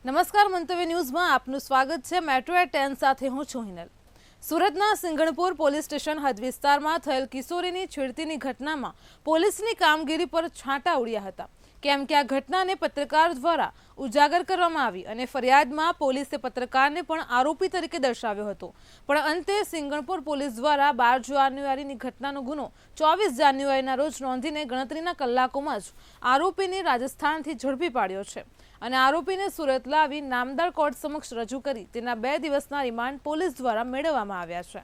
નમસ્કાર, મંતવ્ય ન્યૂઝમાં આપનું સ્વાગત છે। મેટ્રો એટ 10 સાથે હું છું હિનલ। સુરતના સિંગણપુર પોલીસ સ્ટેશન હદ વિસ્તારમાં થયેલ કિશોરીની છેડતીની ઘટનામાં પોલીસની કામગીરી પર છાંટા ઉડ્યા હતા, કેમ કે આ ઘટનાને પત્રકાર દ્વારા ઉજાગર કરવામાં આવી અને ફરિયાદમાં પોલીસે પત્રકારને પણ આરોપી તરીકે દર્શાવ્યો હતો, પણ અંતે સિંગણપુર પોલીસ દ્વારા 12 જાન્યુઆરીની ઘટનાનો ગુનો 24 જાન્યુઆરીના રોજ નોંધીને ગણતરીના કલાકોમાં જ આરોપીને રાજસ્થાનથી ઝડપી પાડ્યો છે અને આરોપીને સુરત લાવી નામદાર કોર્ટ સમક્ષ રજૂ કરી તેના 2 દિવસના રિમાન્ડ પોલીસ દ્વારા મેળવવામાં આવ્યા છે।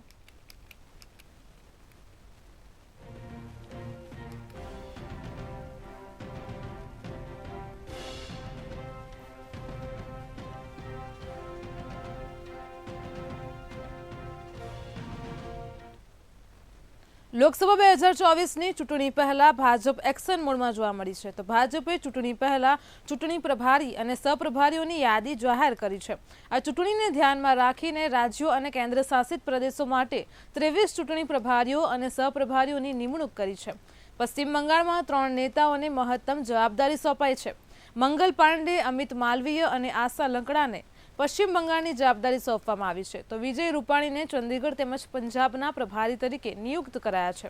લોકસભા 2024ની ચૂંટણી પહેલા ભાજપ એક્શન મોડમાં જોવા મળી છે, તો ભાજપે ચૂંટણી પહેલા ચૂંટણી પ્રભારી અને સહપ્રભારીઓની યાદી જાહેર કરી છે। આ ચૂંટણીને ધ્યાનમાં રાખીને રાજ્યો અને કેન્દ્ર શાસિત પ્રદેશો માટે 23 ચૂંટણી પ્રભારીઓ અને સહપ્રભારીઓની નિમણૂક કરી છે। પશ્ચિમ બંગાળમાં 3 નેતાઓને મહત્તમ જવાબદારી સોંપાઈ છે। મંગલ પાંડે, અમિત માલવીય અને આશા લંકડાને પશ્ચિમ બંગાળની જવાબદારી સોંપવામાં આવી છે, તો વિજય રૂપાણીને ચંદીગઢ તેમજ પંજાબના પ્રભારી તરીકે નિયુક્ત કરાયા છે।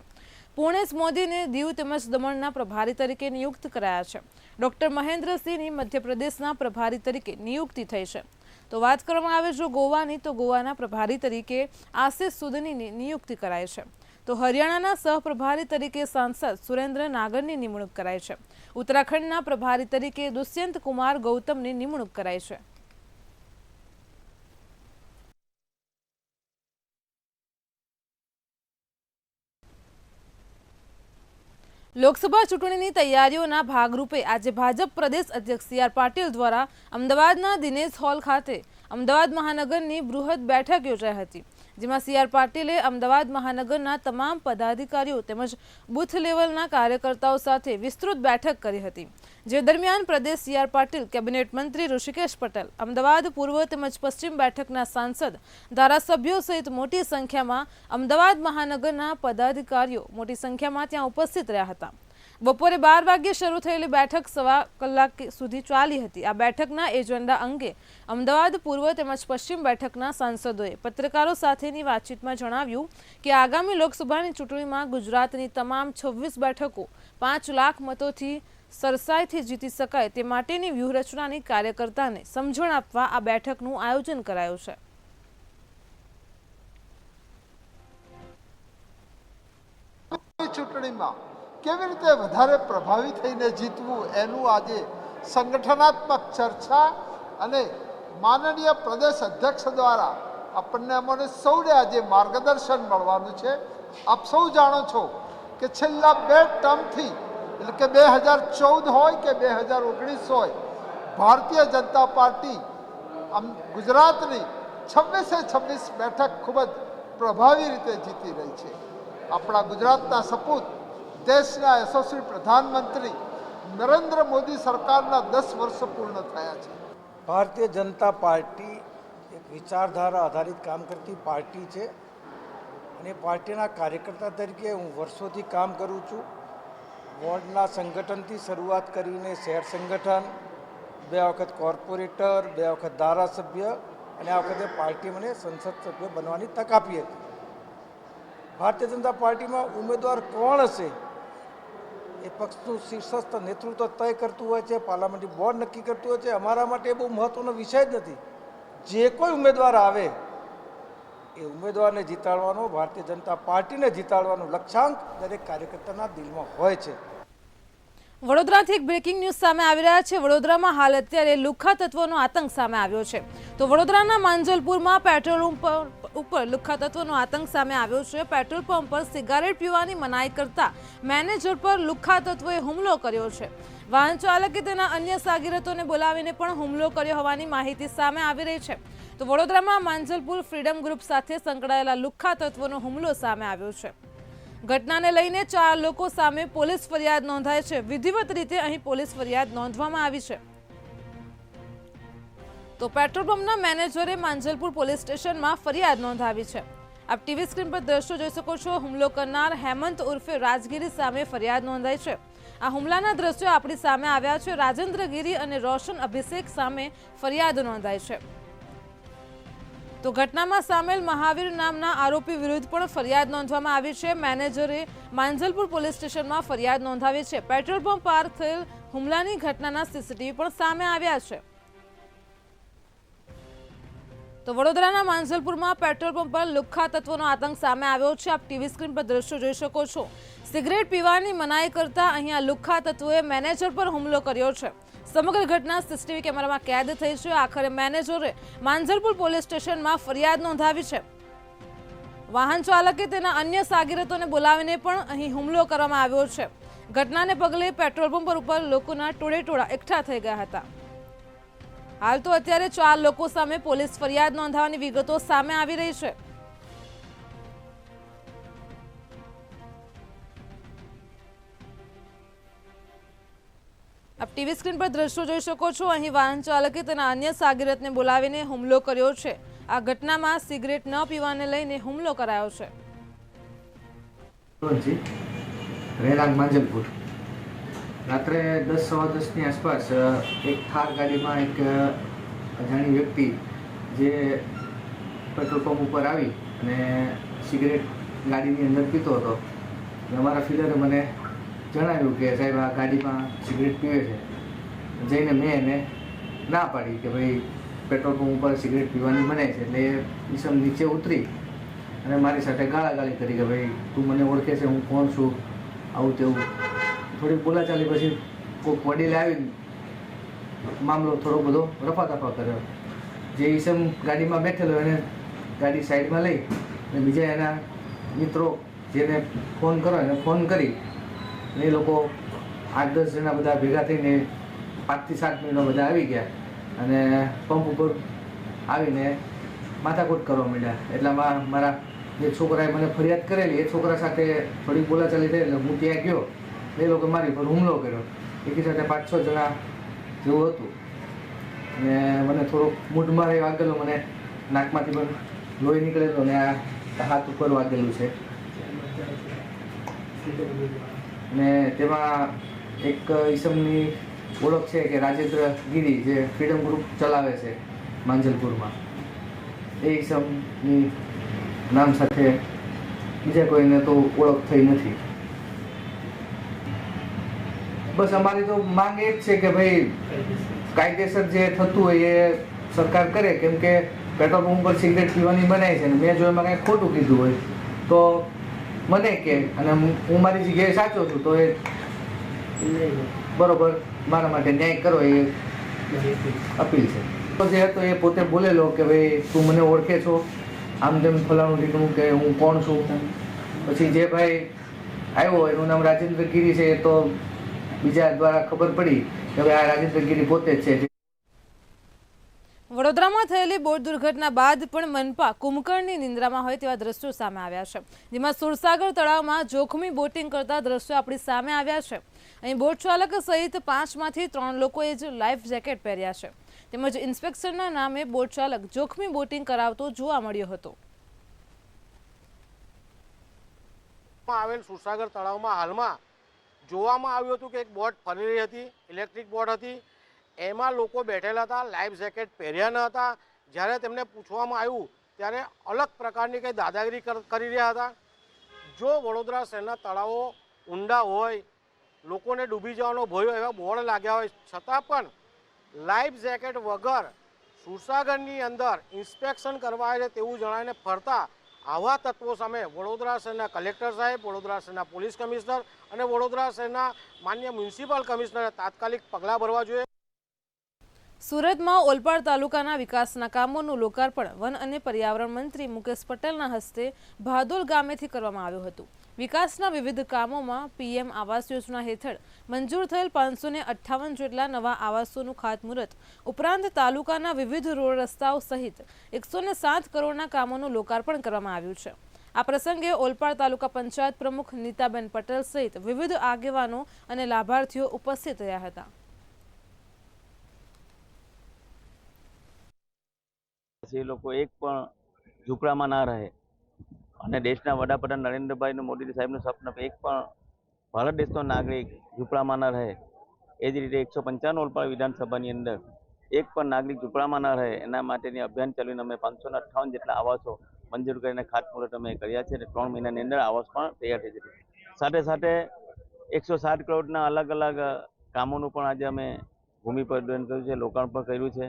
પૂર્ણેશ મોદીને દીવ તેમજ દમણના પ્રભારી તરીકે નિયુક્ત કરાયા છે। ડોક્ટર મહેન્દ્રસિંહની મધ્યપ્રદેશના પ્રભારી તરીકે નિયુક્તિ થઈ છે। તો વાત કરવામાં આવે જો ગોવાની, તો ગોવાના પ્રભારી તરીકે આશિષ સુદનીની નિયુક્તિ કરાઈ છે। તો હરિયાણાના સહપ્રભારી તરીકે સાંસદ સુરેન્દ્ર નાગરની નિમણૂક કરાઈ છે। ઉત્તરાખંડના પ્રભારી તરીકે દુષ્યંત કુમાર ગૌતમની નિમણૂક કરાઈ છે। લોકસભા ચૂંટણીની તૈયારીઓના ભાગરૂપે આજે ભાજપ પ્રદેશ અધ્યક્ષ સી આર પાટીલ દ્વારા અમદાવાદના દિનેશ હોલ ખાતે અમદાવાદ મહાનગરની બૃહદ બેઠક યોજાઈ હતી, જેમાં સી આર પાટીલે અમદાવાદ મહાનગરના તમામ પદાધિકારીઓ તેમજ બૂથ લેવલના કાર્યકર્તાઓ સાથે વિસ્તૃત બેઠક કરી હતી, જે દરમિયાન પ્રદેશ સી આર પાટીલ, કેબિનેટ મંત્રી ઋષિકેશ પટેલ, અમદાવાદ પૂર્વ તેમજ પશ્ચિમ બેઠકના સાંસદ, ધારાસભ્યો સહિત મોટી સંખ્યામાં અમદાવાદ મહાનગરના પદાધિકારીઓ મોટી સંખ્યામાં ત્યાં ઉપસ્થિત રહ્યા હતા। બપોરે 12 વાગ્યે શરૂ થયેલી બેઠક સવા કલાક સુધી ચાલી હતી। આ બેઠકના એજન્ડા અંગે અમદાવાદ પૂર્વ તેમજ પશ્ચિમ બેઠકના સાંસદોએ પત્રકારો સાથેની વાતચીતમાં જણાવ્યું કે આગામી લોકસભાની ચૂંટણીમાં ગુજરાતની તમામ 26 બેઠકો 5 લાખ મતોથી સરસાઈથી જીતી શકાય તે માટેની વ્યૂહરચનાની કાર્યકર્તાને સમજણ આપવા આ બેઠકનું આયોજન કરાયું છે। ચૂંટણીમાં કેવી રીતે વધારે પ્રભાવી થઈને જીતવું એનું આજે સંગઠનાત્મક ચર્ચા અને માનનીય પ્રદેશ અધ્યક્ષ દ્વારા આપણને અમને સૌને આજે માર્ગદર્શન મળવાનું છે। આપ સૌ જાણો છો કે છેલ્લા 2 ટર્મથી, એટલે કે 2014 હોય કે 2019 હોય, ભારતીય જનતા પાર્ટી ગુજરાતની 26 બેઠક ખૂબ જ પ્રભાવી રીતે જીતી રહી છે। આપણા ગુજરાતના સપૂત દેશના યશસ્વી પ્રધાનમંત્રી નરેન્દ્ર મોદી સરકારના 10 વર્ષ પૂર્ણ થયા છે। ભારતીય જનતા પાર્ટી એક વિચારધારા આધારિત કામ કરતી પાર્ટી છે અને પાર્ટીના કાર્યકર્તા તરીકે હું વર્ષોથી કામ કરું છું। વોર્ડના સંગઠનથી શરૂઆત કરીને શહેર સંગઠન, 2 વખત કોર્પોરેટર, 2 વખત ધારાસભ્ય અને આ વખતે પાર્ટી મને સંસદ સભ્ય બનવાની તક આપી હતી। ભારતીય જનતા પાર્ટીમાં ઉમેદવાર કોણ હશે એ પક્ષનું શીર્ષસ્થ નેતૃત્વ તય કરતું હોય છે, પાર્લામેન્ટરી બોર્ડ નક્કી કરતું હોય છે। અમારા માટે બહુ મહત્ત્વનો વિષય જ નથી। જે કોઈ ઉમેદવાર આવે એ ઉમેદવારને જીતાડવાનો, ભારતીય જનતા પાર્ટીને જીતાડવાનો લક્ષ્યાંક દરેક કાર્યકર્તાના દિલમાં હોય છે। વડોદરાથી એક બ્રેકિંગ ન્યૂઝ સામે આવી રહ્યા છે। વડોદરામાં હાલ અત્યારે લુખ્ખા તત્વોનો આતંક સામે આવ્યો છે। તો વડોદરાના માંજલપુરમાં પેટ્રોલ ઉપર લુખ્ખા તત્વોનો આતંક સામે આવ્યો છે। પેટ્રોલ પંપ પર સિગારેટ પીવાની મનાઈ કરતા મેનેજર પર લુખ્ખા તત્વોએ હુમલો કર્યો છે। વાહન ચાલકે તેના અન્ય સાગીરતોને બોલાવીને પણ હુમલો કર્યો હોવાની માહિતી સામે આવી રહી છે। તો વડોદરામાં માંજલપુર ફ્રીડમ ગ્રુપ સાથે સંકળાયેલા લુખ્ખા તત્વોનો હુમલો સામે આવ્યો છે। ઘટનાને લઈને 4 લોકો સામે પોલીસ ફરિયાદ નોંધાઈ છે। વિધિવત રીતે અહીં પોલીસ ફરિયાદ નોંધવામાં આવી છે। તો પેટ્રોલ પંપના મેનેજરે માંજલપુર પોલીસ સ્ટેશનમાં ફરિયાદ નોંધાવી છે। આપ ટીવી સ્ક્રીન પર દ્રશ્યો જોઈ શકો છો। હુમલો કરનાર હેમંત ઉર્ફે રાજગીરી સામે ફરિયાદ નોંધાઈ છે। આ હુમલાના દ્રશ્યો આપણી સામે આવ્યા છે. રાજેન્દ્ર ગીરી અને રોશન અભિષેક સામે ફરિયાદ નોંધાઈ છે. તો ઘટનામાં સામેલ મહાવીર નામના આરોપી વિરુદ્ધ પણ ફરિયાદ નોંધવામાં આવી છે. મેનેજરે માંજલપુર પોલીસ સ્ટેશનમાં ફરિયાદ નોંધાવી છે. પેટ્રોલ પંપ પાર થયેલ હુમલાની ઘટનાના સીસીટીવી પણ સામે આવ્યા છે. તો વડોદરાના માંજલપુરમાં પેટ્રોલ પંપ પર લુખ્ખા તત્વોનો આતંક સામે આવ્યો છે. આપ ટીવી સ્ક્રીન પર દ્રશ્યો જોઈ શકો છો. સિગરેટ પીવાની મનાઈ કરતા અહીંયા લુખ્ખા તત્વોએ મેનેજર પર હુમલો કર્યો છે. સમગ્ર ઘટના સીસીટીવી કેમેરામાં કેદ થઈ છે. આખરે મેનેજરે માંજલપુર પોલીસ સ્ટેશનમાં ફરિયાદ નોંધાવી છે. વાહન ચાલકે તેના અન્ય સાગીરતોને બોલાવીને પણ અહીં હુમલો કરવામાં આવ્યો છે. ઘટનાને પગલે પેટ્રોલ પંપ ઉપર લોકોના ટોળેટોળા એકઠા થઈ ગયા હતા. હાલ તો અત્યારે 4 લોકો સામે પોલીસ ફરિયાદ નોંધાવવાની વિગતો સામે આવી રહી છે. આપ ટીવી સ્ક્રીન પર દ્રશ્યો જોઈ શકો છો. અહીં વાહન ચાલકે તેના અન્ય સાગીરતને બોલાવીને હુમલો કર્યો છે. આ ઘટનામાં સિગરેટ ન પીવાને લઈને હુમલો કરાયો છે. રહેણાંક માંજલપુર રાત્રે 10:15ની આસપાસ એક થાર ગાડીમાં એક અજાણી વ્યક્તિ જે પેટ્રોલ પંપ ઉપર આવી અને સિગરેટ ગાડીની અંદર પીતો હતો. અમારા ફિલરે મને જણાવ્યું કે સાહેબ આ ગાડીમાં સિગરેટ પીવે છે. જઈને મેં એને ના પાડી કે ભાઈ પેટ્રોલ પંપ ઉપર સિગરેટ પીવાની મનાય છે. એટલે એ ઈસમ નીચે ઉતરી અને મારી સાથે ગાળાગાળી કરી કે ભાઈ તું મને ઓળખે છે, હું કોણ છું, આવું તેવું. થોડીક બોલાચાલી પછી કોઈક વડીલે આવીને મામલો થોડો બધો રફાદફા કર્યો. જે ઈસમ ગાડીમાં બેઠેલો એને ગાડી સાઈડમાં લઈ અને બીજા એના મિત્રો જેને ફોન કરો એને ફોન કરી અને એ લોકો 8-10 જણા બધા ભેગા થઈને 5 થી 7 મિનિટમાં બધા આવી ગયા અને પંપ ઉપર આવીને માથાકૂટ કરવા માંડ્યા. એટલામાં મારા જે છોકરાએ મને ફરિયાદ કરેલી એ છોકરા સાથે થોડીક બોલાચાલી થઈ એટલે હું ત્યાં ગયો. એ લોકો મારી પર હુમલો કર્યો. એકી સાથે 5-6 જણા જેવું હતું અને મને થોડોક મૂઢમાં વાગેલો. મને નાકમાંથી પણ લોહી નીકળેલો અને આ હાથ ઉપર વાગેલું છે. ને તેમાં એક ઈસમની ઓળખ છે કે રાજેન્દ્ર ગીરી, જે ફ્રીડમ ગ્રુપ ચલાવે છે માંજલપુરમાં. એ ઈસમની નામ સાથે બીજા કોઈને તો ઓળખ થઈ નથી. બસ અમારી તો માંગ એ જ છે કે ભાઈ કાયદેસર જે થતું હોય એ સરકાર કરે. કેમ કે પેટ્રોલ પંપ પર સિગરેટ પીવાની બનાય છે ને મેં જો એમાં કાંઈ ખોટું કીધું હોય તો મને કે અને હું મારી જગ્યાએ સાચો છું તો એ બરોબર મારા માટે ન્યાય કરો એ અપીલ છે. તો જે હતો એ પોતે બોલેલો કે ભાઈ તું મને ઓળખે છો, આમ તેમ ફલાણું ઢીકણું કે હું કોણ છું. પછી જે ભાઈ આવ્યો એનું નામ રાજેન્દ્ર ગીરી છે. એ તો બીજા દ્વારા ખબર પડી કે ભાઈ આ રાજેન્દ્ર ગીરી પોતે જ છે. વડોદરામાં થયેલી બોટ દુર્ઘટના બાદ પણ મનપા કુંભકર્ણની નિંદ્રામાં હોય તેવા દ્રશ્યો સામે આવ્યા છે. જેમાં સુરસાગર તળાવમાં જોખમી બોટિંગ કરતા દ્રશ્યો આપણી સામે આવ્યા છે. અહીં બોટ ચાલક સહિત 5માંથી 3 લોકોએ જ લાઈફ જેકેટ પહેર્યા છે. તેમજ ઇન્સ્પેક્શનના નામે બોટ ચાલક જોખમી બોટિંગ કરાવતો જોવા મળ્યો હતો. આવેલ સુરસાગર તળાવમાં હાલમાં જોવામાં આવ્યું હતું કે એક બોટ ફરી રહી હતી, ઇલેક્ટ્રિક બોટ હતી. એમાં લોકો બેઠેલા હતા, લાઈફ જેકેટ પહેર્યા ન હતા. જ્યારે તેમને પૂછવામાં આવ્યું ત્યારે અલગ પ્રકારની કંઈ દાદાગીરી કરી રહ્યા હતા. જો વડોદરા શહેરના તળાવો ઊંડા હોય, લોકોને ડૂબી જવાનો ભય એવા બોર્ડ લાગ્યા હોય છતાં પણ લાઈફ જેકેટ વગર સુરસાગરની અંદર ઇન્સ્પેક્શન કરવા આવે તેવું જણાવીને ફરતા આવા તત્વો સામે વડોદરા શહેરના કલેક્ટર સાહેબ, વડોદરા શહેરના પોલીસ કમિશનર અને વડોદરા શહેરના માન્ય મ્યુનિસિપલ કમિશનરે તાત્કાલિક પગલાં ભરવા જોઈએ. સુરતમાં ઓલપાડ તાલુકાના વિકાસના કામોનું લોકાર્પણ વન અને પર્યાવરણ મંત્રી મુકેશ પટેલના હસ્તે ભાદોલ ગામેથી કરવામાં આવ્યું હતું. વિકાસના વિવિધ કામોમાં પીએમ આવાસ યોજના હેઠળ મંજૂર થયેલ 558 જેટલા નવા આવાસોનું ખાતમુહૂર્ત ઉપરાંત તાલુકાના વિવિધ રોડ રસ્તાઓ સહિત 107 કરોડના કામોનું લોકાર્પણ કરવામાં આવ્યું છે. આ પ્રસંગે ઓલપાડ તાલુકા પંચાયત પ્રમુખ નીતાબેન પટેલ સહિત વિવિધ આગેવાનો અને લાભાર્થીઓ ઉપસ્થિત રહ્યા હતા. એ લોકો એક પણ ઝૂંપડામાં ના રહે અને દેશના વડાપ્રધાન નરેન્દ્રભાઈ મોદી સાહેબનું સપનું એક પણ ભારત દેશનો નાગરિક ઝૂંપડામાં ન રહે, એ જ રીતે 195 પર વિધાનસભાની અંદર એક પણ નાગરિક ઝૂંપડામાં ન રહે એના માટેની અભિયાન ચાલીને અમે 558 જેટલા આવાસો મંજૂર કરીને ખાતમુહૂર્ત અમે કર્યા છે અને 3 મહિનાની અંદર આવાસ પણ તૈયાર થઈ જશે. સાથે સાથે 160 કરોડના અલગ અલગ કામોનું પણ આજે અમે ભૂમિપૂજન કર્યું છે, લોકાર્પણ કર્યું છે.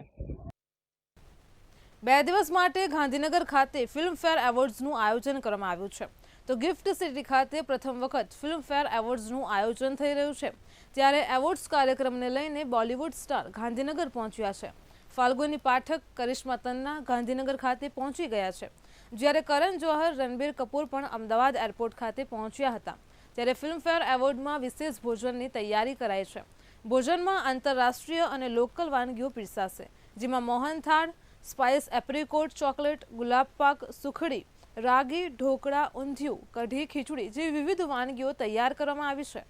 2 દિવસ માટે ગાંધીનગર ખાતે ફિલ્મફેર એવોર્ડ્સનું આયોજન કરવામાં આવ્યું છે. તો ગિફ્ટ સિટી ખાતે પ્રથમ વખત ફિલ્મફેર એવોર્ડ્સનું આયોજન થઈ રહ્યું છે. ત્યારે એવોર્ડ્સ કાર્યક્રમને લઈને બોલિવૂડ સ્ટાર ગાંધીનગર પહોંચ્યા છે. ફાલ્ગુની પાઠક, કરિશ્મા તન્ના ગાંધીનગર ખાતે પહોંચી ગયા છે. જ્યારે કરણ જોહર, રણબીર કપૂર પણ અમદાવાદ એરપોર્ટ ખાતે પહોંચ્યા હતા. ત્યારે ફિલ્મફેર એવોર્ડમાં વિશેષ ભોજનની તૈયારી કરાઈ છે. ભોજનમાં આંતરરાષ્ટ્રીય અને લોકલ વાનગીઓ પીરસાશે, જેમાં મોહનથાળ, સ્પાઇસ એપ્રિકોટ ચોકલેટ, ગુલાબ પાક, સુખડી, રાગી, ઢોકળા, ઊંધિયું, કઢી, ખીચડી જેવી વિવિધ વાનગીઓ તૈયાર કરવામાં આવી છે.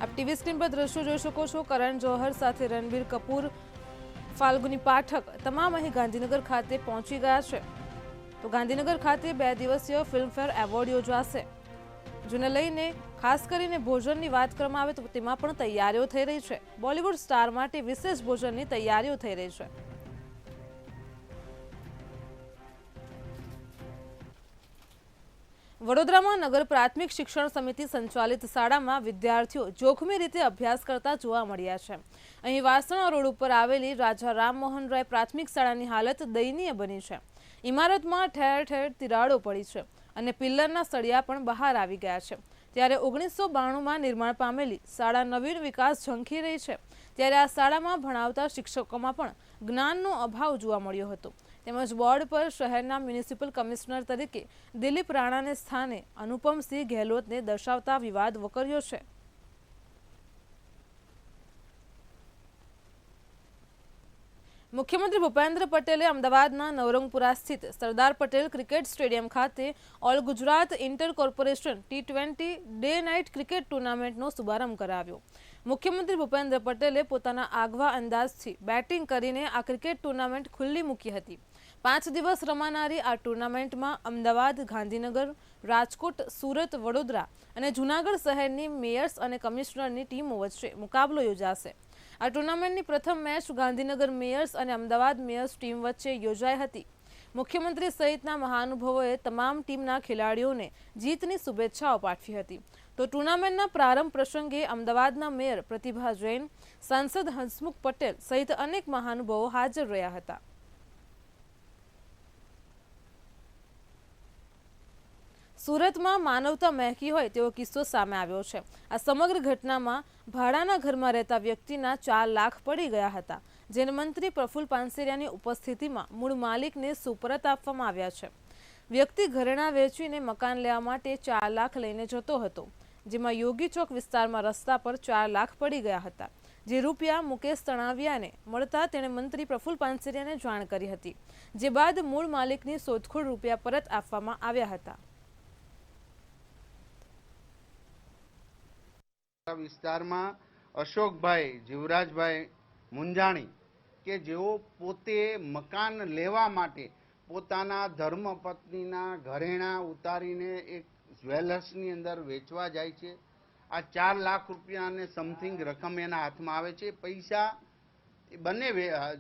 આપ ટીવી સ્ક્રીન પર દ્રશ્યો જોઈ શકો છો. કરણ જોહર સાથે રણબીર કપૂર, ફાલ્ગુની પાઠક તમામ અહીં ગાંધીનગર ખાતે પહોંચી ગયા છે. તો ગાંધીનગર ખાતે 2 દિવસીય ફિલ્મફેર એવોર્ડ યોજાશે, જેને લઈને ખાસ કરીને ભોજનની વાત કરવામાં આવે તો તેમાં પણ તૈયારીઓ થઈ રહી છે. બોલિવૂડ સ્ટાર માટે વિશેષ ભોજનની તૈયારીઓ થઈ રહી છે. વડોદરામાં નગર પ્રાથમિક શિક્ષણ સમિતિ સંચાલિત શાળામાં વિદ્યાર્થીઓ જોખમી રીતે અભ્યાસ કરતા જોવા મળ્યા છે. અહીં વાસણા રોડ ઉપર આવેલી રાજા રામમોહન રાય પ્રાથમિક શાળાની હાલત દયનીય બની છે. ઇમારતમાં ઠેર ઠેર તિરાડો પડી છે અને પિલ્લરના સળિયા પણ બહાર આવી ગયા છે. ત્યારે 1992માં નિર્માણ પામેલી શાળા નવીન વિકાસ ઝંખી રહી છે. ત્યારે આ શાળામાં ભણાવતા શિક્ષકોમાં પણ જ્ઞાનનો અભાવ જોવા મળ્યો હતો. તેમજ બોર્ડ પર શહેરના મ્યુનિસિપલ કમિશનર તરીકે દિલીપ રાણાને સ્થાને અનુપમસિંહ ગેહલોતને દર્શાવતા વિવાદ વકર્યો છે. મુખ્યમંત્રી ભૂપેન્દ્ર પટેલે અમદાવાદના નવરંગપુરા સ્થિત સરદાર પટેલ ક્રિકેટ સ્ટેડિયમ ખાતે all Gujarat inter corporation T20 day night cricket ટુર્નામેન્ટનો શુભારંભ કરાવ્યો. મુખ્યમંત્રી ભૂપેન્દ્ર પટેલે પોતાના આગવા અંદાજથી બેટિંગ કરીને આ ક્રિકેટ ટુર્નામેન્ટ ખુલ્લી મૂકી હતી. 5 દિવસ રમાનારી આ ટુર્નામેન્ટમાં અમદાવાદ, ગાંધીનગર, રાજકોટ, સુરત, વડોદરા અને જૂનાગઢ શહેરની મેયર્સ અને કમિશનરની ટીમો વચ્ચે મુકાબલો યોજાશે. આ ટુર્નામેન્ટની પ્રથમ મેચ ગાંધીનગર મેયર્સ અને અમદાવાદ મેયર્સ ટીમ વચ્ચે યોજાઈ હતી. મુખ્યમંત્રી સહિતના મહાનુભાવોએ તમામ ટીમના ખેલાડીઓને જીતની શુભેચ્છાઓ પાઠવી હતી. તો ટુર્નામેન્ટના પ્રારંભ પ્રસંગે અમદાવાદના મેયર પ્રતિભા જૈન, સાંસદ હંસમુખ પટેલ સહિત અનેક મહાનુભાવો હાજર રહ્યા હતા. સુરતમાં માનવતા મહેકી હોય તેવો કિસ્સો સામે આવ્યો છે. આ સમગ્ર ઘટનામાં ભાડાના ઘરમાં રહેતા વ્યક્તિના 4 લાખ પડી ગયા હતા, જેને મંત્રી પ્રફુલ પાનસેરિયાની ઉપસ્થિતિમાં મૂળ માલિકને સુપરત આપવામાં આવ્યા છે. વ્યક્તિ ઘરેણાં વેચીને મકાન લેવા માટે 4 લાખ લઈને જતો હતો, જેમાં યોગી ચોક વિસ્તારમાં રસ્તા પર 4 લાખ પડી ગયા હતા. જે રૂપિયા મુકેશ તણાવિયાને મળતા તેણે મંત્રી પ્રફુલ પાનસેરિયાને જાણ કરી હતી, જે બાદ મૂળ માલિકની શોધખોળ રૂપિયા પરત આપવામાં આવ્યા હતા. વિસ્તારમાં અશોકભાઈ જીવરાજભાઈ મુંજાણી કે જેઓ પોતે મકાન લેવા માટે પોતાના ધર્મપત્નીના ઘરેણાં ઉતારીને એક જ્વેલર્સની અંદર વેચવા જાય છે. આ 4 લાખ રૂપિયા અને સમથિંગ રકમ એના હાથમાં આવે છે. પૈસા બંને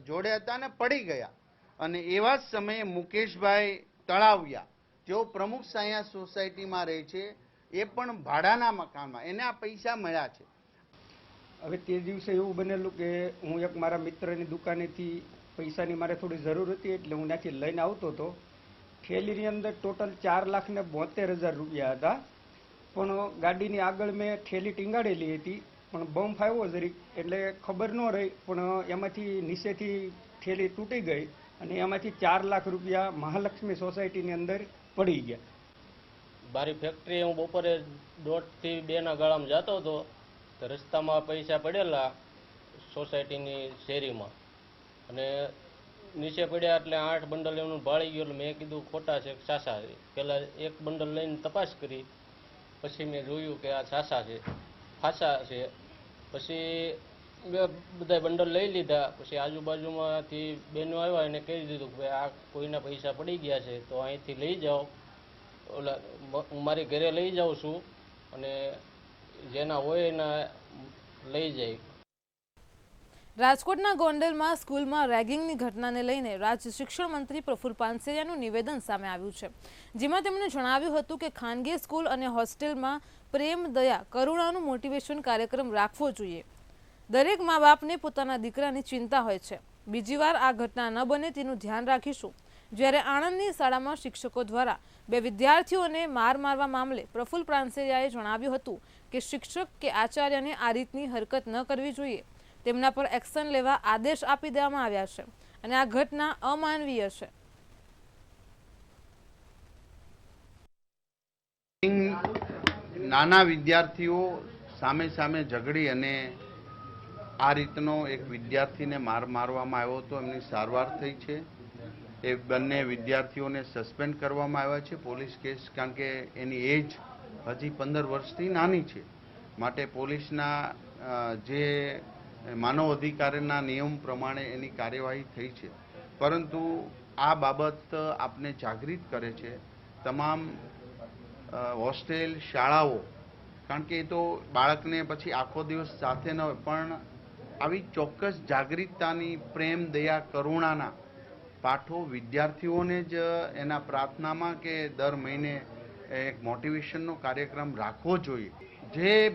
જોડે હતા ને પડી ગયા. અને એવા જ સમયે મુકેશભાઈ તળાવિયા જેઓ પ્રમુખ સાયા સોસાયટીમાં રહે છે, એ પણ ભાડાના મકાનમાં એને આ પૈસા મળ્યા છે. હવે તે દિવસે એવું બનેલું કે હું એક મારા મિત્રની દુકાનેથી પૈસાની મારે થોડી જરૂર હતી, એટલે હું ત્યાંથી લઈને આવતો હતો. થેલીની અંદર ટોટલ 4,72,000 રૂપિયા હતા. પણ ગાડીની આગળ મેં થેલી ટીંગાડેલી હતી, પણ બમ્પ આવ્યો જરીક એટલે ખબર ન રહી, પણ એમાંથી નીચેથી થેલી તૂટી ગઈ અને એમાંથી 4 લાખ રૂપિયા મહાલક્ષ્મી સોસાયટીની અંદર પડી ગયા. મારી ફેક્ટરી હું બપોરે 1:30 થી 2ના ગાળામાં જતો હતો, તો રસ્તામાં પૈસા પડેલા સોસાયટીની શેરીમાં અને નીચે પડ્યા એટલે 8 બંડલ એમનું ભાળી ગયું. એટલે મેં કીધું ખોટા છે સાસા છે. પહેલાં એક બંડલ લઈને તપાસ કરી, પછી મેં જોયું કે આ સાસા છે, ખાસા છે. પછી બધા બંડલ લઈ લીધા. પછી આજુબાજુમાંથી બહેનો આવ્યા એને કહી દીધું કે ભાઈ આ કોઈના પૈસા પડી ગયા છે તો અહીંથી લઈ જાઓ, ઓલા હું મારી ઘરે લઈ જાઉં છું અને જેના હોય એના લઈ જાય. રાજકોટના ગોંડલમાં સ્કૂલમાં રેગિંગની ઘટનાને લઈને રાજ્ય શિક્ષણ મંત્રી પ્રફુલ્લ પાનસેરિયાનું નિવેદન સામે આવ્યું છે, જેમાં તેમણે જણાવ્યું હતું કે ખાનગી સ્કૂલ અને હોસ્ટેલમાં પ્રેમ, દયા, કરુણાનું મોટિવેશન કાર્યક્રમ રાખવો જોઈએ. દરેક મા બાપને પોતાના દીકરાની ચિંતા હોય છે. બીજી વાર આ ઘટના ન બને તેનું ધ્યાન રાખીશું. જ્યારે આણંદની શાળામાં શિક્ષકો દ્વારા 2 વિદ્યાર્થીઓને મારવા મામલે પ્રફુલ્લ પાનસેરિયાએ જણાવ્યું હતું કે શિક્ષક કે આચાર્યને આ રીતની હરકત ન કરવી જોઈએ. તેમના પર એક્શન લેવા આદેશ આપી દેવામાં આવ્યા છે અને આ ઘટના અમાનવીય છે. નાના વિદ્યાર્થીઓ સામે ઝઘડી અને આ રીતનો એક વિદ્યાર્થીને મારવામાં આવ્યો હતો. એમની સારવાર થઈ છે. એ બંને વિદ્યાર્થીઓને સસ્પેન્ડ કરવામાં આવ્યા છે. પોલીસ કેસ, કારણ કે એની એજ હજી 15 વર્ષથી નાની છે, માટે પોલીસના જે માનવ અધિકારના નિયમ પ્રમાણે એની કાર્યવાહી થઈ છે. પરંતુ આ બાબત આપને જાગૃત કરે છે તમામ હોસ્ટેલ, શાળાઓ, કારણ કે એ તો બાળકને પછી આખો દિવસ સાથે ન હોય, પણ આવી ચોક્કસ જાગૃતતાની, પ્રેમ, દયા, કરુણાના પાઠો વિદ્યાર્થીઓને જ એના પ્રાર્થનામાં કે દર મહિને એક મોટિવેશનનો કાર્યક્રમ રાખવો જોઈએ. જે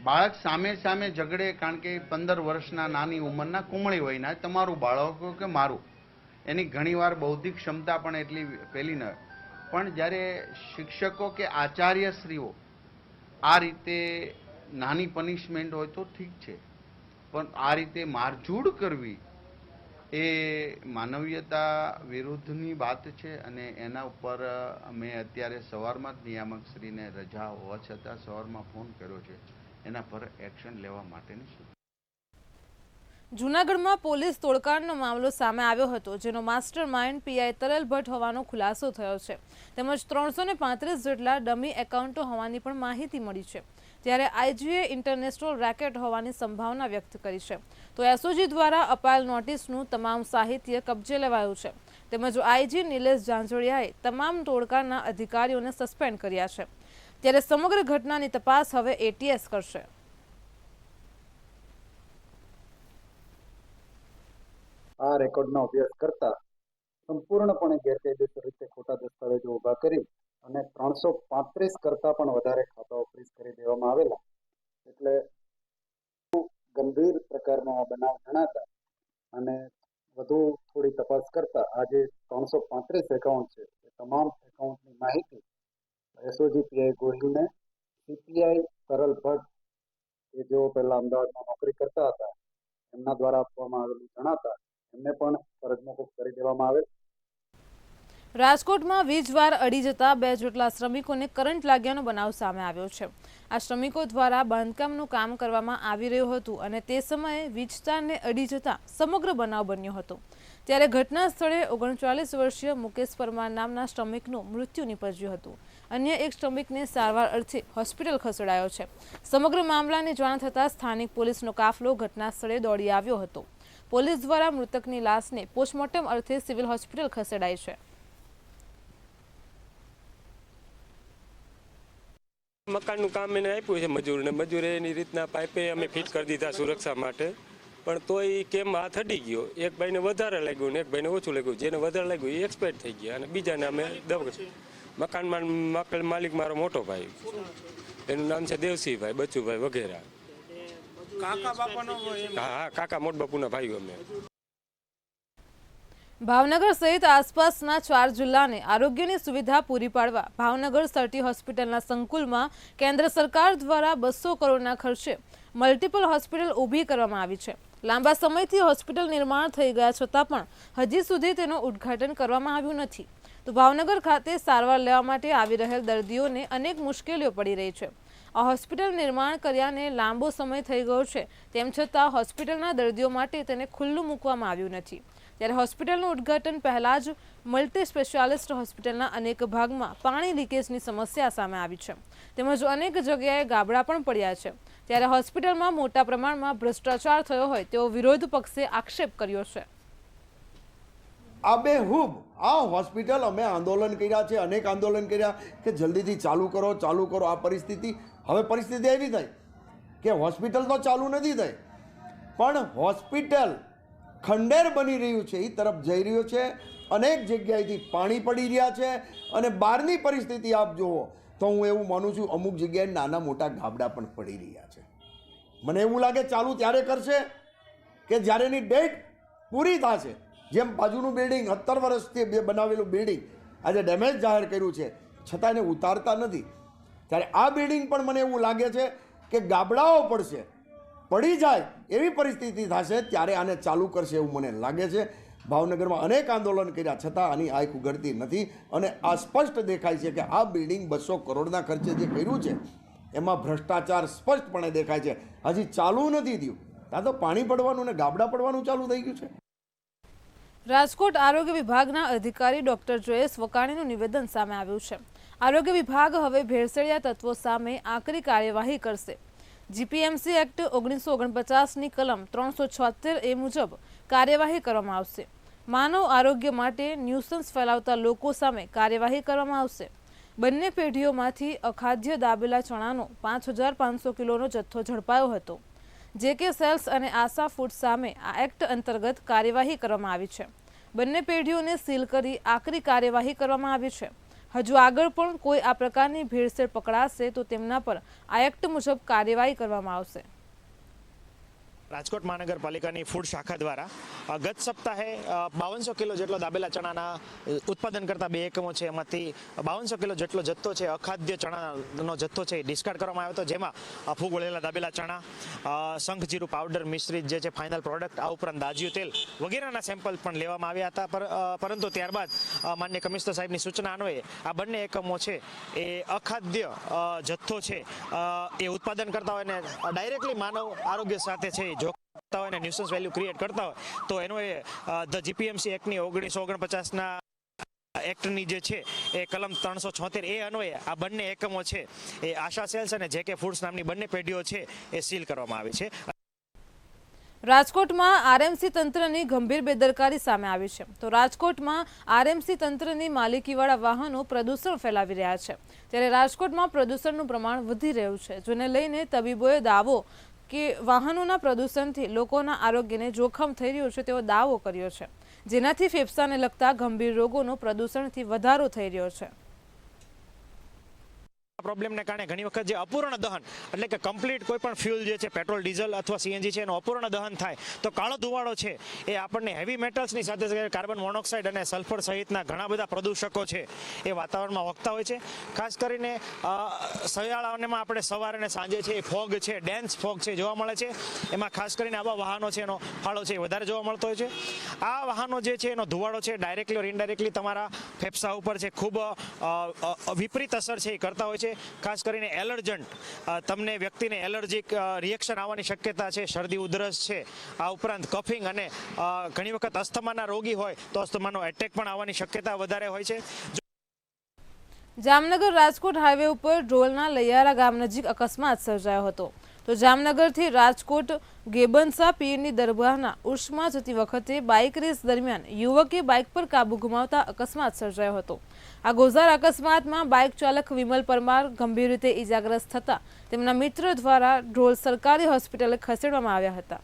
બાળક સામે ઝઘડે, કારણ કે 15 વર્ષના નાની ઉંમરના કુમળી વયના તમારું બાળક કે મારું, એની ઘણીવાર બૌદ્ધિક ક્ષમતા પણ એટલી પેલી ન હોય. પણ જ્યારે શિક્ષકો કે આચાર્યશ્રીઓ આ રીતે નાની પનિશમેન્ટ હોય તો ઠીક છે, પણ આ રીતે મારઝૂડ કરવી એ માનવીયતા વિરુદ્ધની વાત છે. અને એના ઉપર અમે અત્યારે સવારમાં જ નિયામકશ્રીને રજા હોવા છતાં સવારમાં ફોન કર્યો છે, એના પર એક્શન લેવા માટેની. જૂનાગઢમાં પોલીસ તોડકાંડનો મામલો સામે આવ્યો હતો, જેનો માસ્ટર માઇન્ડ પીઆઈ તરલ ભટ્ટ હોવાનો ખુલાસો થયો છે. તેમજ 335 જેટલા ડમી એકાઉન્ટો હોવાની પણ માહિતી મળી છે. ત્યારે આઈજીએ ઇન્ટરનેશનલ રેકેટ હોવાની સંભાવના વ્યક્ત કરી છે. તો એસઓજી દ્વારા અપાયેલ નોટિસનું તમામ સાહિત્ય કબજે લેવાયું છે. તેમજ આઈજી નિલેશ જાંજોડિયાએ તમામ તોડકાંડના અધિકારીઓને સસ્પેન્ડ કર્યા છે. ત્યારે સમગ્ર ઘટનાની તપાસ હવે એટીએસ કરશે. આ રેકોર્ડનો અભ્યાસ કરતા સંપૂર્ણપણે ગેરકાયદેસર રીતે ખોટા દસ્તાવેજો ઊભા કરી અને 335 કરતા પણ વધારે ખાતાઓ ફ્રીઝ કરી દેવામાં આવેલા. એટલે ગંભીર પ્રકારનો આ બનાવ જણાતા અને વધુ થોડી તપાસ કરતા આજે 335 એકાઉન્ટ છે, એ તમામ એકાઉન્ટની માહિતી એસઓજી પીઆઈ ગોહિલને સીપીઆઈ તરલ ભટ્ટ, કે જેઓ પહેલા અમદાવાદમાં નોકરી કરતા હતા, એમના દ્વારા આપવામાં આવેલું જણાતા એમને પણ ફરજ મોકૂફ કરી દેવામાં આવેલ. રાજકોટમાં વીજવાર અડી જતા 2 જેટલા શ્રમિકોને કરંટ લાગ્યાનો બનાવ સામે આવ્યો છે. આ શ્રમિકો દ્વારા બાંધકામનું કામ કરવામાં આવી રહ્યું હતું અને તે સમયે વીજતારને અડી જતા સમગ્ર બનાવ બન્યો હતો. ત્યારે ઘટના સ્થળે 39 વર્ષીય મુકેશ પરમાર નામના શ્રમિકનું મૃત્યુ નિપજ્યું હતું. અન્ય એક શ્રમિકને સારવાર અર્થે હોસ્પિટલ ખસેડાયો છે. સમગ્ર મામલાની જાણ થતાં સ્થાનિક પોલીસનો કાફલો ઘટના સ્થળે દોડી આવ્યો હતો. પોલીસ દ્વારા મૃતકની લાશને પોસ્ટમોર્ટમ અર્થે સિવિલ હોસ્પિટલ ખસેડાઈ છે. મકાનનું કામ એને આપ્યું છે મજૂરને, મજૂરે એની રીતના પાઇપે અમે ફિટ કરી દીધા સુરક્ષા માટે, પણ તોય કેમ હાથ અડી ગયો. એક ભાઈને વધારે લાગ્યું ને એક ભાઈને ઓછું લાગ્યું. જેને વધારે લાગ્યું એ એક્સપાયર થઈ ગયા અને બીજાને અમે મકાનમાં માલિક મારો મોટો ભાઈ, એનું નામ છે દેવસિંહભાઈ, બચુભાઈ વગેરે. હા, કાકા મોટ બાપુના ભાઈઓ અમે. ભાવનગર સહિત આસપાસના 4 જિલ્લાને આરોગ્યની સુવિધા પૂરી પાડવા ભાવનગર સર્ટી હોસ્પિટલના સંકુલમાં કેન્દ્ર સરકાર દ્વારા 200 કરોડના ખર્ચે મલ્ટિપલ હોસ્પિટલ ઊભી કરવામાં આવી છે. લાંબા સમયથી હોસ્પિટલ નિર્માણ થઈ ગયા છતાં પણ હજી સુધી તેનું ઉદ્ઘાટન કરવામાં આવ્યું નથી. તો ભાવનગર ખાતે સારવાર લેવા માટે આવી રહેલ દર્દીઓને અનેક મુશ્કેલીઓ પડી રહી છે. આ હોસ્પિટલ નિર્માણ કર્યાને લાંબો સમય થઈ ગયો છે, તેમ છતાં હોસ્પિટલના દર્દીઓ માટે તેને ખુલ્લું મૂકવામાં આવ્યું નથી। ત્યારે હોસ્પિટલનું ઉદ્ઘાટન પહેલાં જ મલ્ટી સ્પેશિયાલિસ્ટ હોસ્પિટલના અનેક ભાગમાં પાણી લીકેજની સમસ્યા સામે આવી છે, તેમજ અનેક જગ્યાએ ગાબડા પણ પડ્યા છે। ત્યારે હોસ્પિટલમાં મોટા પ્રમાણમાં ભ્રષ્ટાચાર થયો હોય તેવો વિરોધ પક્ષે આક્ષેપ કર્યો છે। આબેહૂબ આ હોસ્પિટલ અમે આંદોલન કર્યા છે, અનેક આંદોલન કર્યા કે જલ્દીથી ચાલુ કરો આ પરિસ્થિતિ। હવે પરિસ્થિતિ એવી થઈ કે હોસ્પિટલ તો ચાલુ નથી થઈ, પણ હોસ્પિટલ ખંડેર બની રહ્યું છે, એ તરફ જઈ રહ્યું છે। અનેક જગ્યાએથી પાણી પડી રહ્યા છે અને બહારની પરિસ્થિતિ આપ જુઓ તો હું એવું માનું છું અમુક જગ્યાએ નાના મોટા ગાબડા પણ પડી રહ્યા છે। મને એવું લાગે ચાલુ ત્યારે કરશે કે જ્યારે એની ડેટ પૂરી થશે। જેમ બાજુનું બિલ્ડિંગ 70 વર્ષથી બનાવેલું બિલ્ડિંગ આજે ડેમેજ જાહેર કર્યું છે, છતાં એને ઉતારતા નથી। ત્યારે આ બિલ્ડિંગ પણ મને એવું લાગે છે કે ગાબડાઓ પડશે, પડી જાય એવી પરિસ્થિતિ થશે ત્યારે આને ચાલુ કરશે એવું મને લાગે છે। ભાવનગરમાં અનેક આંદોલન કર્યા છતાં આની આંખ ઉઘડતી નથી અને આ સ્પષ્ટ દેખાય છે કે આ બિલ્ડિંગ 200 કરોડના ખર્ચે જે કર્યું છે એમાં ભ્રષ્ટાચાર સ્પષ્ટપણે દેખાય છે। હજી ચાલુ નથી થયું, ત્યાં તો પાણી પડવાનું ને ગાબડા પડવાનું ચાલુ થઈ ગયું છે। રાજકોટ આરોગ્ય વિભાગના અધિકારી ડોક્ટર જયેશ વકાણીનું નિવેદન સામે આવ્યું છે। આરોગ્ય વિભાગ હવે ભેળસેળિયા તત્વો સામે આકરી કાર્યવાહી કરશે। જીપીએમસી એક્ટ 1949ની કલમ 376A મુજબ કાર્યવાહી કરવામાં આવશે। માનવ આરોગ્ય માટે ન્યુસન્સ ફેલાવતા લોકો સામે કાર્યવાહી કરવામાં આવશે। બંને પેઢીઓમાંથી અખાદ્ય દાબેલા ચણાનો 5500 કિલોનો જથ્થો ઝડપાયો હતો। જેકે સેલ્સ અને આશા ફૂડ સામે આ એક્ટ અંતર્ગત કાર્યવાહી કરવામાં આવી છે। બંને પેઢીઓને સીલ કરી આકરી કાર્યવાહી કરવામાં આવી છે। હજુ આગળ પણ કોઈ આ પ્રકારની ભેળસેળ પકડાશે તો તેમના પર આ એક્ટ મુજબ કાર્યવાહી કરવામાં આવશે। રાજકોટ મહાનગરપાલિકાની ફૂડ શાખા દ્વારા ગત સપ્તાહે 5200 કિલો જેટલો દાબેલા ચણાના ઉત્પાદન કરતા 2 એકમો છે, એમાંથી 5200 કિલો જેટલો જથ્થો છે અખાદ્ય ચણાનો જથ્થો છે ડિસ્કાર્ડ કરવામાં આવ્યો હતો, જેમાં ફૂગ વળેલા દાબેલા ચણા, શંખ જીરું પાવડર મિશ્રિત જે છે ફાઇનલ પ્રોડક્ટ, આ ઉપરાંત દાજ્યું તેલ વગેરેના સેમ્પલ પણ લેવામાં આવ્યા હતા। પરંતુ ત્યારબાદ માનનીય કમિશનર સાહેબની સૂચના અન્વયે આ બંને એકમો છે એ અખાદ્ય જથ્થો છે એ ઉત્પાદન કરતા હોય ને ડાયરેક્ટલી માનવ આરોગ્ય સાથે છે જોખતા હોય ને ન્યુસન્સ વેલ્યુ ક્રિએટ કરતા હોય તો એનો એ ધ જીપીએમસી એક્ટની 1949ના એક્ટની જે છે એ કલમ 376A અન્વયે આ બંને એકમો છે એ આશા સેલ્સ અને જેકે ફૂડ્સ નામની બંને પેઢીઓ છે એ સીલ કરવામાં આવી છે। રાજકોટમાં આરએમસી તંત્રની ગંભીર બેદરકારી સામે આવી છે। તો રાજકોટમાં આરએમસી તંત્રની માલિકીવાળા વાહનો પ્રદૂષણ ફેલાવી રહ્યા છે। ત્યારે રાજકોટમાં પ્રદૂષણનું પ્રમાણ વધી રહ્યું છે, જેને લઈને તબીબોએ દાવો કે વાહનોના પ્રદૂષણથી લોકોના આરોગ્યને જોખમ થઈ રહ્યું છે તેવો દાવો કર્યો છે, જેનાથી ફેફસાને લગતા ગંભીર રોગોનો પ્રદૂષણથી વધારો થઈ રહ્યો છે। પ્રોબ્લેમને કારણે ઘણી વખત જે અપૂર્ણ દહન એટલે કે કમ્પ્લીટ કોઈ પણ ફ્યુલ જે છે પેટ્રોલ ડીઝલ અથવા સીએનજી છે એનું અપૂર્ણ દહન થાય તો કાળો ધુવાળો છે એ આપણને હેવી મેટલ્સની સાથે સાથે કાર્બન મોનોક્સાઇડ અને સલ્ફર સહિતના ઘણા બધા પ્રદૂષકો છે એ વાતાવરણમાં વખતા હોય છે। ખાસ કરીને શિયાળામાં આપણે સવારે અને સાંજે છે એ ફોગ છે, ડેન્સ ફોગ છે જોવા મળે છે, એમાં ખાસ કરીને આવા વાહનો છે એનો ફાળો છે એ વધારે જોવા મળતો હોય છે। આ વાહનો જે છે એનો ધુવાળો છે ડાયરેક્ટલી ઓર ઇનડાયરેક્ટલી તમારા ફેફસા ઉપર છે ખૂબ વિપરીત અસર છે એ કરતા હોય છે। ખાસ કરીને એલર્જન્ટ, તમને વ્યક્તિને એલર્જીક રિએક્શન આવવાની શક્યતા છે, શરદી ઉધરસ છે, આ ઉપરાંત કફિંગ અને ઘણી વખત અસ્થમાના રોગી હોય તો અસ્થમાનો એટેક પણ આવવાની શક્યતા વધારે હોય છે। જામનગર રાજકોટ હાઈવે ઉપર ઢોલના લૈયારા ગામ નજીક અકસ્માત સર્જાયો હતો। તો જામનગરથી રાજકોટ ગેબનસા પીરની દરગાહના ઉર્સમાં જતી વખતે બાઇક રેસ દરમિયાન યુવકે બાઇક પર કાબુ ગુમાવતા અકસ્માત સર્જાયો હતો। આ ગોઝાર અકસ્માતમાં બાઇક ચાલક વિમલ પરમાર ગંભીર રીતે ઇજાગ્રસ્ત થતા તેમના મિત્ર દ્વારા ઢોલ સરકારી હોસ્પિટલે ખસેડવામાં આવ્યા હતા।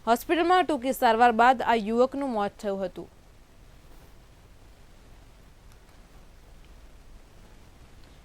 હોસ્પિટલમાં ટૂંકી સારવાર બાદ આ યુવકનું મોત થયું હતું।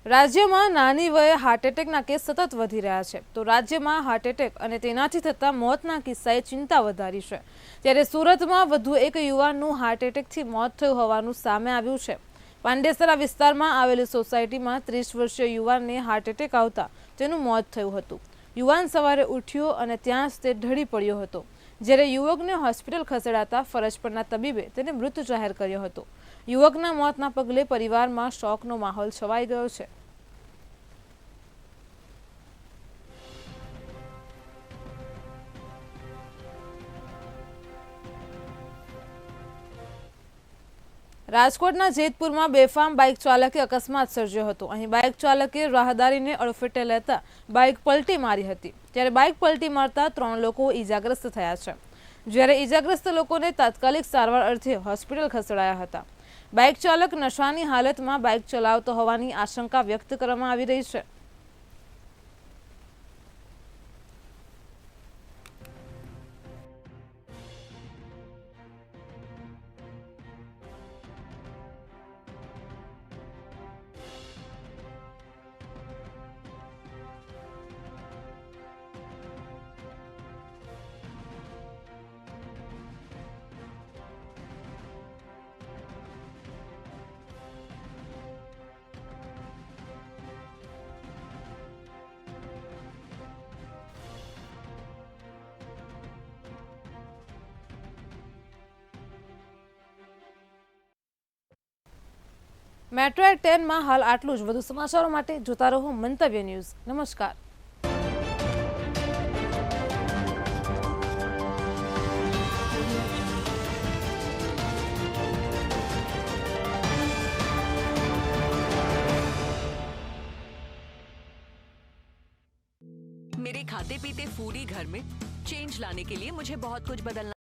રાજ્યમાં નાની વયે હાર્ટ એટેકના કેસ સતત વધી રહ્યા છે। તો રાજ્યમાં હાર્ટ એટેક અને તેનાથી થતા મોતના કિસ્સાએ ચિંતા વધારી છે। ત્યારે સુરતમાં વધુ એક યુવાનનું હાર્ટ એટેકથી મોત થયું હોવાનું સામે આવ્યું છે। પાંડેસરા વિસ્તારમાં આવેલી સોસાયટીમાં 30 વર્ષીય યુવાનને હાર્ટ એટેક આવતા તેનું મોત થયું હતું। યુવાન સવારે ઉઠ્યો અને ત્યાં જ તે ઢળી પડ્યો હતો, જ્યારે યુવકને હોસ્પિટલ ખસેડાતા ફરજ પરના તબીબે તેને મૃત જાહેર કર્યો હતો। યુવકના મોતના પગલે પરિવારમાં શોકનો માહોલ છવાઈ ગયો છે। રાજકોટના જેતપુરમાં બેફામ બાઇક ચાલકે અકસ્માત સર્જ્યો હતો। અહીં બાઇક ચાલકે રાહદારીને અડફેટે લેતા બાઇક પલટી મારી હતી, ત્યારે બાઇક પલટી મારતા 3 લોકો ઈજાગ્રસ્ત થયા છે, જ્યારે ઈજાગ્રસ્ત લોકોને તાત્કાલિક સારવાર અર્થે હોસ્પિટલ ખસેડાયા હતા। બાઇક ચાલક નશાની હાલતમાં બાઇક ચલાવતો હોવાની આશંકા વ્યક્ત કરવામાં આવી રહી છે। મેટ્રો એટ 10 માં હાલ આટલું જ। વધુ સમાચારો માટે જોતા રહો મંતવ્ય ન્યૂઝ। નમસ્કાર। मेरे खाते पीते फूडी घर में चेंज लाने के लिए मुझे बहुत कुछ बदलना